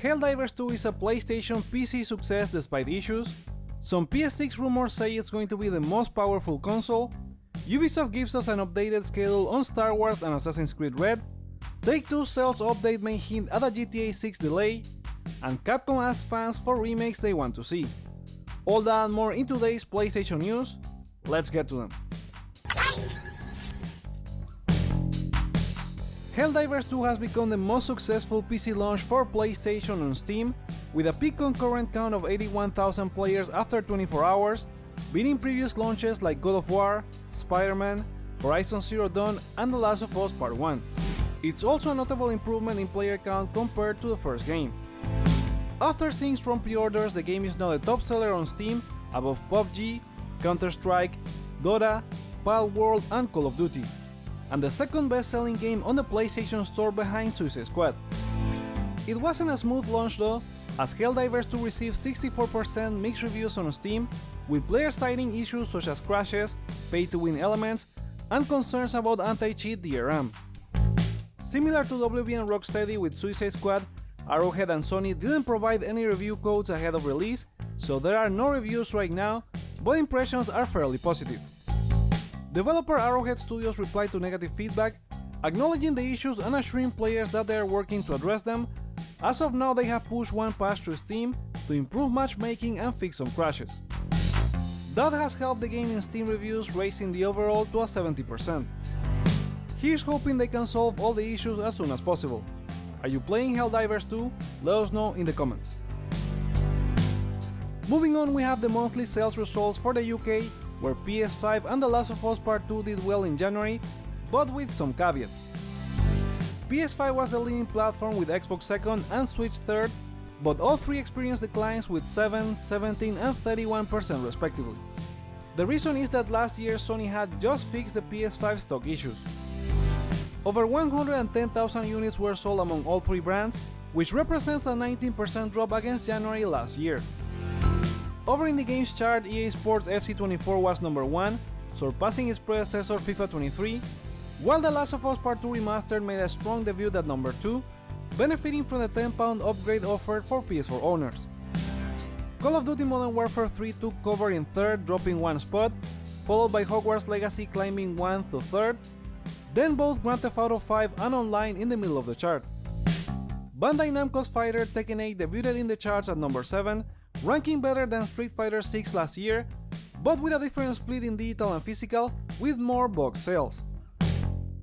Helldivers 2 is a PlayStation PC success despite issues. Some PS6 rumors say it's going to be the most powerful console. Ubisoft gives us an updated schedule on Star Wars and Assassin's Creed Red. Take-Two's sales update may hint at a GTA6 delay. And Capcom asks fans for remakes they want to see. All that and more in today's PlayStation news. Let's get to them. Helldivers 2 has become the most successful PC launch for PlayStation on Steam, with a peak concurrent count of 81,000 players after 24 hours, beating previous launches like God of War, Spider-Man, Horizon Zero Dawn, and The Last of Us Part 1. It's also a notable improvement in player count compared to the first game. After seeing strong pre-orders, the game is now the top seller on Steam, above PUBG, Counter-Strike, Dota, Palworld, and Call of Duty, and the second best-selling game on the PlayStation Store behind Suicide Squad. It wasn't a smooth launch though, as Helldivers 2 received 64% mixed reviews on Steam, with players citing issues such as crashes, pay-to-win elements, and concerns about anti-cheat DRM. Similar to WB and Rocksteady with Suicide Squad, Arrowhead and Sony didn't provide any review codes ahead of release, so there are no reviews right now, but impressions are fairly positive. Developer Arrowhead Studios replied to negative feedback, acknowledging the issues and assuring players that they are working to address them. As of now, they have pushed one patch to Steam to improve matchmaking and fix some crashes. That has helped the game in Steam reviews, raising the overall to a 70%. Here's hoping they can solve all the issues as soon as possible. Are you playing Helldivers 2? Let us know in the comments. Moving on, we have the monthly sales results for the UK, where PS5 and The Last of Us Part 2 did well in January, but with some caveats. PS5 was the leading platform with Xbox second and Switch third, but all three experienced declines with 7, 17 and 31% respectively. The reason is that last year Sony had just fixed the PS5 stock issues. Over 110,000 units were sold among all three brands, which represents a 19% drop against January last year. Over in the games chart, EA Sports FC 24 was number 1, surpassing its predecessor FIFA 23, while The Last of Us Part 2 Remastered made a strong debut at number 2, benefiting from the £10 upgrade offered for PS4 owners. Call of Duty Modern Warfare 3 took cover in 3rd, dropping 1 spot, followed by Hogwarts Legacy climbing 1 to 3rd, then both Grand Theft Auto 5 and Online in the middle of the chart. Bandai Namco's Fighter Tekken 8 debuted in the charts at number 7, ranking better than Street Fighter 6 last year, but with a different split in digital and physical, with more box sales.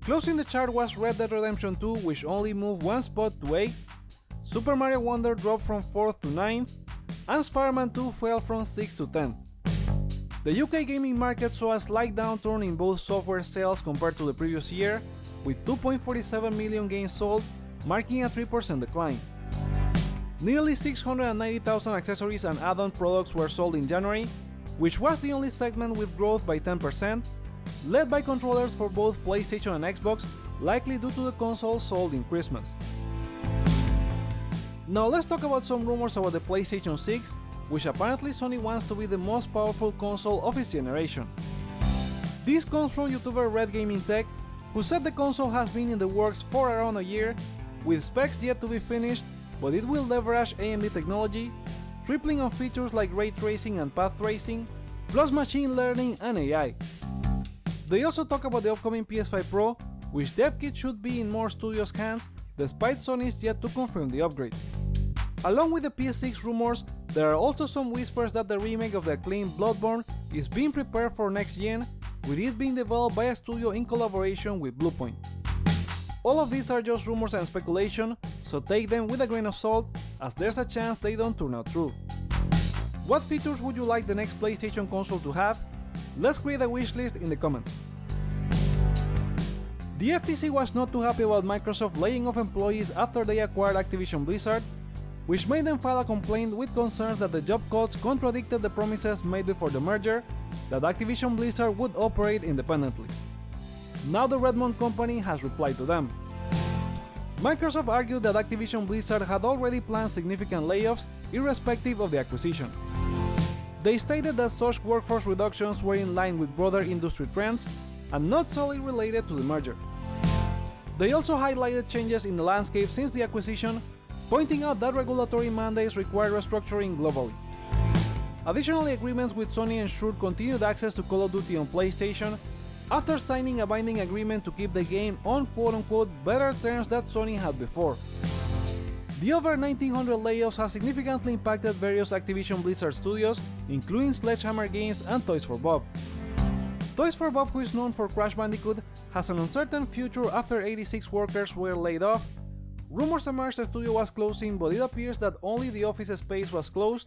Closing the chart was Red Dead Redemption 2, which only moved 1 spot to 8, Super Mario Wonder dropped from 4th to 9th, and Spider-Man 2 fell from 6th to 10th. The UK gaming market saw a slight downturn in both software sales compared to the previous year, with 2.47 million games sold, marking a 3% decline. Nearly 690,000 accessories and add-on products were sold in January, which was the only segment with growth by 10%, led by controllers for both PlayStation and Xbox, likely due to the consoles sold in Christmas. Now let's talk about some rumors about the PlayStation 6, which apparently Sony wants to be the most powerful console of its generation. This comes from YouTuber Red Gaming Tech, who said the console has been in the works for around a year, with specs yet to be finished, but it will leverage AMD technology, tripling on features like ray tracing and path tracing, plus machine learning and AI. They also talk about the upcoming PS5 Pro, which dev kit should be in more studios' hands, despite Sony's yet to confirm the upgrade. Along with the PS6 rumors, there are also some whispers that the remake of the acclaimed Bloodborne is being prepared for next gen, with it being developed by a studio in collaboration with Bluepoint. All of these are just rumors and speculation, so take them with a grain of salt, as there's a chance they don't turn out true. What features would you like the next PlayStation console to have? Let's create a wishlist in the comments. The FTC was not too happy about Microsoft laying off employees after they acquired Activision Blizzard, which made them file a complaint with concerns that the job cuts contradicted the promises made before the merger that Activision Blizzard would operate independently. Now the Redmond company has replied to them. Microsoft argued that Activision Blizzard had already planned significant layoffs irrespective of the acquisition. They stated that such workforce reductions were in line with broader industry trends and not solely related to the merger. They also highlighted changes in the landscape since the acquisition, pointing out that regulatory mandates require restructuring globally. Additionally, agreements with Sony ensured continued access to Call of Duty on PlayStation after signing a binding agreement to keep the game on quote-unquote better terms that Sony had before. The over 1900 layoffs have significantly impacted various Activision Blizzard studios, including Sledgehammer Games and Toys for Bob. Toys for Bob, who is known for Crash Bandicoot, has an uncertain future after 86 workers were laid off. Rumors emerged the studio was closing, but it appears that only the office space was closed,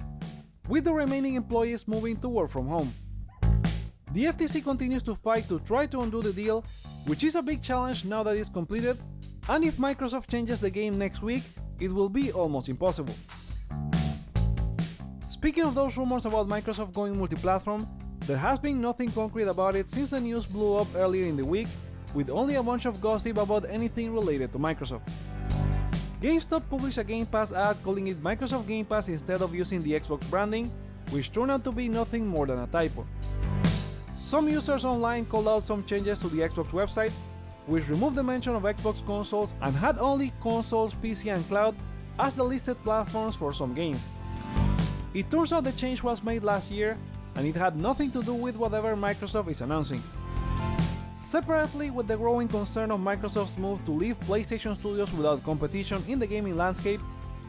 with the remaining employees moving to work from home. The FTC continues to fight to try to undo the deal, which is a big challenge now that it's completed, and if Microsoft changes the game next week, it will be almost impossible. Speaking of those rumors about Microsoft going multi-platform, there has been nothing concrete about it since the news blew up earlier in the week, with only a bunch of gossip about anything related to Microsoft. GameStop published a Game Pass ad calling it Microsoft Game Pass instead of using the Xbox branding, which turned out to be nothing more than a typo. Some users online called out some changes to the Xbox website, which removed the mention of Xbox consoles and had only consoles, PC and cloud as the listed platforms for some games. It turns out the change was made last year, and it had nothing to do with whatever Microsoft is announcing. Separately, with the growing concern of Microsoft's move to leave PlayStation studios without competition in the gaming landscape,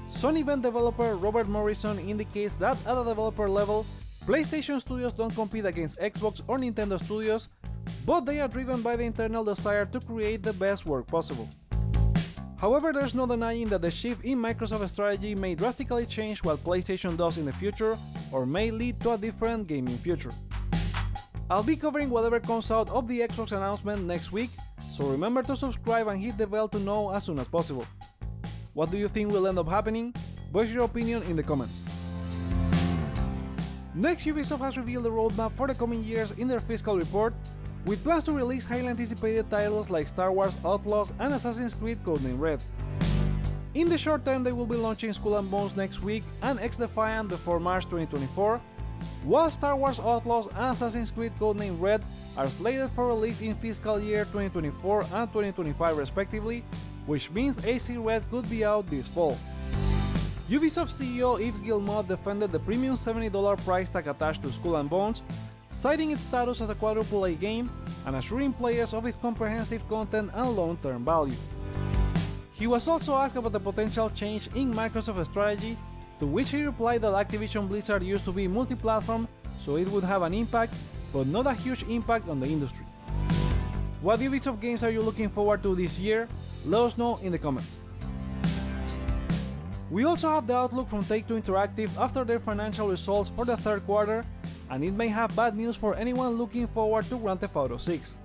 Sony event developer Robert Morrison indicates that at a developer level, PlayStation studios don't compete against Xbox or Nintendo studios, but they are driven by the internal desire to create the best work possible. However, there's no denying that the shift in Microsoft's strategy may drastically change what PlayStation does in the future, or may lead to a different gaming future. I'll be covering whatever comes out of the Xbox announcement next week, so remember to subscribe and hit the bell to know as soon as possible. What do you think will end up happening? Voice your opinion in the comments. Next, Ubisoft has revealed the roadmap for the coming years in their fiscal report, with plans to release highly anticipated titles like Star Wars Outlaws and Assassin's Creed Codename Red. In the short term, they will be launching Skull and Bones next week and X-Defiant before March 2024, while Star Wars Outlaws and Assassin's Creed Codename Red are slated for release in fiscal year 2024 and 2025 respectively, which means AC Red could be out this fall. Ubisoft CEO Yves Guillemot defended the premium $70 price tag attached to Skull and Bones, citing its status as a quadruple A game and assuring players of its comprehensive content and long-term value. He was also asked about the potential change in Microsoft's strategy, to which he replied that Activision Blizzard used to be multi-platform, so it would have an impact, but not a huge impact on the industry. What Ubisoft games are you looking forward to this year? Let us know in the comments. We also have the outlook from Take-Two Interactive after their financial results for the third quarter, and it may have bad news for anyone looking forward to Grand Theft Auto 6.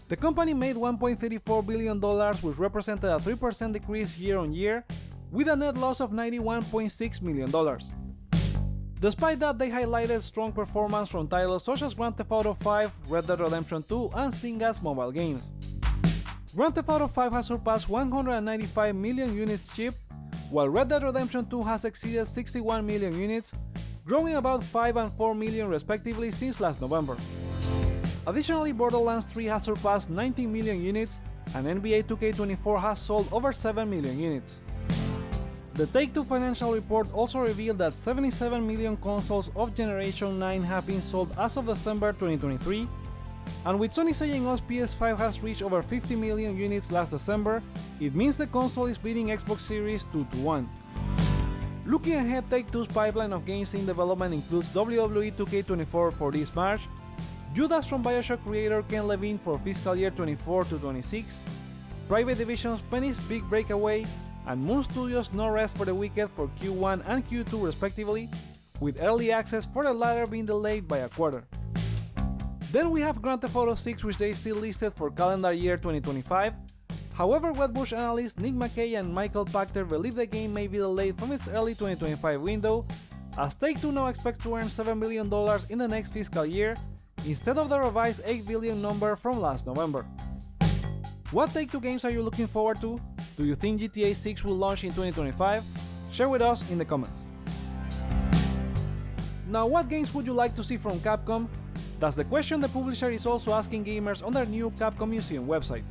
The company made $1.34 billion, which represented a 3% decrease year on year, with a net loss of $91.6 million. Despite that, they highlighted strong performance from titles such as Grand Theft Auto 5, Red Dead Redemption 2, and Zynga's mobile games. Grand Theft Auto 5 has surpassed 195 million units shipped, while Red Dead Redemption 2 has exceeded 61 million units, growing about 5 and 4 million respectively since last November. Additionally, Borderlands 3 has surpassed 19 million units, and NBA 2K24 has sold over 7 million units. The Take-Two financial report also revealed that 77 million consoles of Generation 9 have been sold as of December 2023, and with Sony saying us PS5 has reached over 50 million units last December, it means the console is beating Xbox Series 2-1. Looking ahead, Take-Two's pipeline of games in development includes WWE 2K24 for this March, Judas from Bioshock creator Ken Levine for fiscal year 24-26, Private Division's Penny's Big Breakaway, and Moon Studios' No Rest for the Wicked for Q1 and Q2 respectively, with early access for the latter being delayed by a quarter. Then we have Grand Theft Auto 6, which they still listed for calendar year 2025. However, Wedbush analysts Nick McKay and Michael Pachter believe the game may be delayed from its early 2025 window, as Take-Two now expects to earn $7 billion in the next fiscal year, instead of the revised $8 billion number from last November. What Take-Two games are you looking forward to? Do you think GTA6 will launch in 2025? Share with us in the comments. Now, what games would you like to see from Capcom? That's the question the publisher is also asking gamers on their new Capcom Museum website.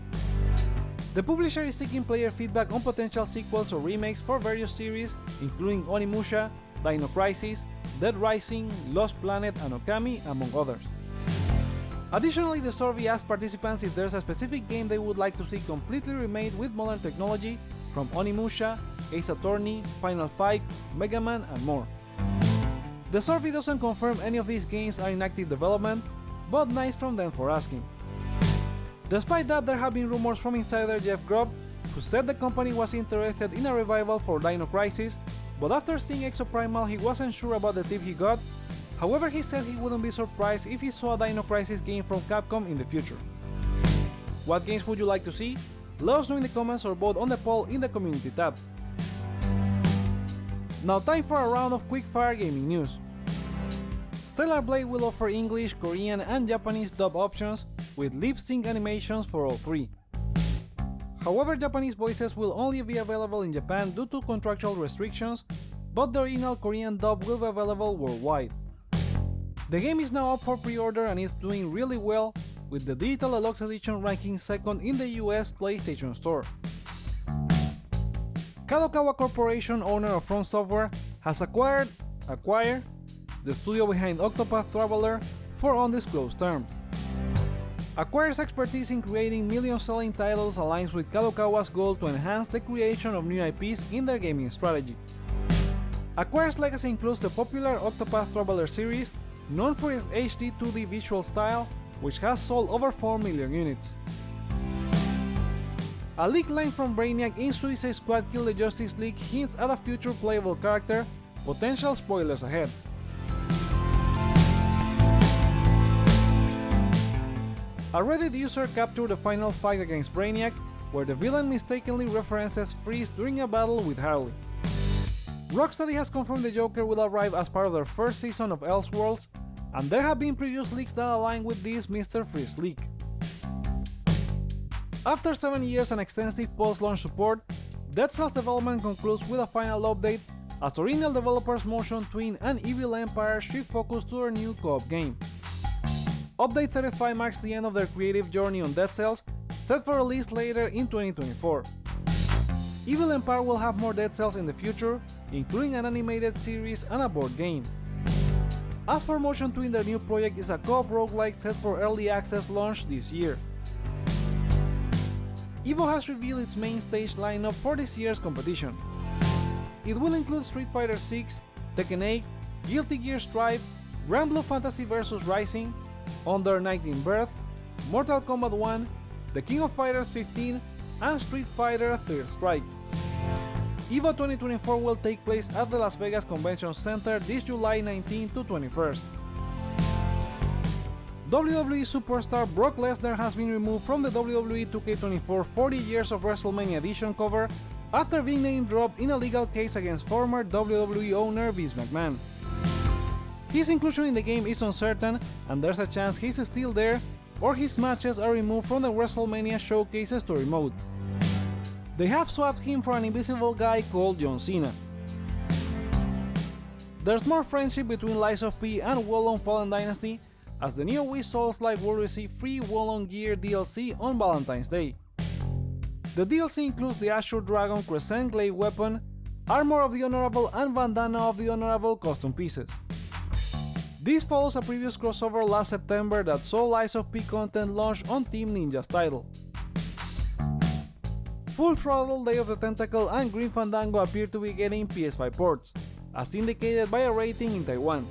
The publisher is seeking player feedback on potential sequels or remakes for various series, including Onimusha, Dino Crisis, Dead Rising, Lost Planet, and Okami, among others. Additionally, the survey asked participants if there's a specific game they would like to see completely remade with modern technology, from Onimusha, Ace Attorney, Final Fight, Mega Man, and more. The survey doesn't confirm any of these games are in active development, but nice from them for asking. Despite that, there have been rumors from insider Jeff Grubb, who said the company was interested in a revival for Dino Crisis, but after seeing Exoprimal he wasn't sure about the tip he got. However, he said he wouldn't be surprised if he saw a Dino Crisis game from Capcom in the future. What games would you like to see? Let us know in the comments or vote on the poll in the community tab. Now time for a round of quickfire gaming news. Stellar Blade will offer English, Korean, and Japanese dub options, with lip-sync animations for all three. However, Japanese voices will only be available in Japan due to contractual restrictions, but the original Korean dub will be available worldwide. The game is now up for pre-order and is doing really well, with the Digital Deluxe Edition ranking second in the US PlayStation Store. Kadokawa Corporation, owner of From Software, has acquired the studio behind Octopath Traveler for undisclosed terms. Acquire's expertise in creating million-selling titles aligns with Kadokawa's goal to enhance the creation of new IPs in their gaming strategy. Acquire's legacy includes the popular Octopath Traveler series, known for its HD 2D visual style, which has sold over 4 million units. A leak line from Brainiac in Suicide Squad Kill the Justice League hints at a future playable character, potential spoilers ahead. A Reddit user captured the final fight against Brainiac, where the villain mistakenly references Freeze during a battle with Harley. Rocksteady has confirmed the Joker will arrive as part of their first season of Elseworlds, and there have been previous leaks that align with this Mr. Freeze leak. After 7 years and extensive post-launch support, Dead Cells development concludes with a final update, as original developers Motion Twin and Evil Empire shift focus to their new co-op game. Update 35 marks the end of their creative journey on Dead Cells, set for release later in 2024. Evil Empire will have more Dead Cells in the future, including an animated series and a board game. As for Motion Twin, their new project is a co-op roguelike set for early access launch this year. Evo has revealed its main stage lineup for this year's competition. It will include Street Fighter 6, Tekken 8, Guilty Gear Strive, Grand Blue Fantasy vs Rising, Under 19 Birth, Mortal Kombat 1, The King of Fighters 15, and Street Fighter 3rd Strike. EVO 2024 will take place at the Las Vegas Convention Center this July 19 to 21st. WWE superstar Brock Lesnar has been removed from the WWE 2K24 40 Years of WrestleMania Edition cover after being name-dropped in a legal case against former WWE owner Vince McMahon. His inclusion in the game is uncertain, and there's a chance he's still there, or his matches are removed from the WrestleMania Showcase story mode. They have swapped him for an invisible guy called John Cena. There's more friendship between Lies of P and Wolong Fallen Dynasty, as the new Wii Souls-like will receive free Wolong Gear DLC on Valentine's Day. The DLC includes the Azure Dragon Crescent Glaive weapon, Armor of the Honorable and Bandana of the Honorable custom pieces. This follows a previous crossover last September that saw Lies of P content launch on Team Ninja's title. Full Throttle, Day of the Tentacle, and Grim Fandango appear to be getting PS5 ports, as indicated by a rating in Taiwan.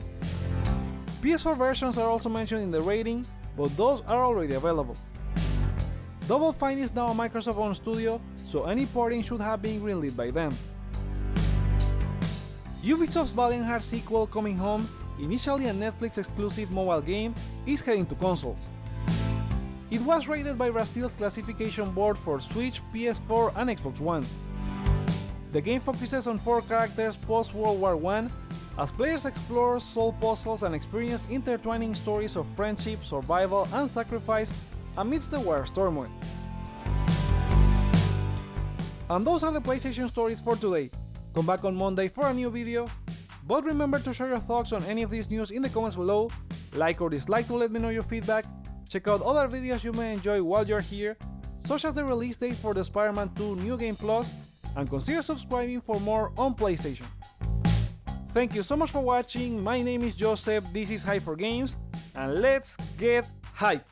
PS4 versions are also mentioned in the rating, but those are already available. Double Fine is now a Microsoft-owned studio, so any porting should have been greenlit by them. Ubisoft's Valiant Hearts sequel Coming Home, initially a Netflix-exclusive mobile game, is heading to consoles. It was rated by Brazil's classification board for Switch, PS4, and Xbox One. The game focuses on 4 characters post-World War I, as players explore, solve puzzles, and experience intertwining stories of friendship, survival, and sacrifice amidst the war's turmoil. And those are the PlayStation stories for today. Come back on Monday for a new video, but remember to share your thoughts on any of these news in the comments below, like or dislike to let me know your feedback, check out other videos you may enjoy while you're here, such as the release date for the Spider-Man 2 New Game Plus, and consider subscribing for more on PlayStation. Thank you so much for watching, my name is Joseph, this is Hype for Games, and let's get hype!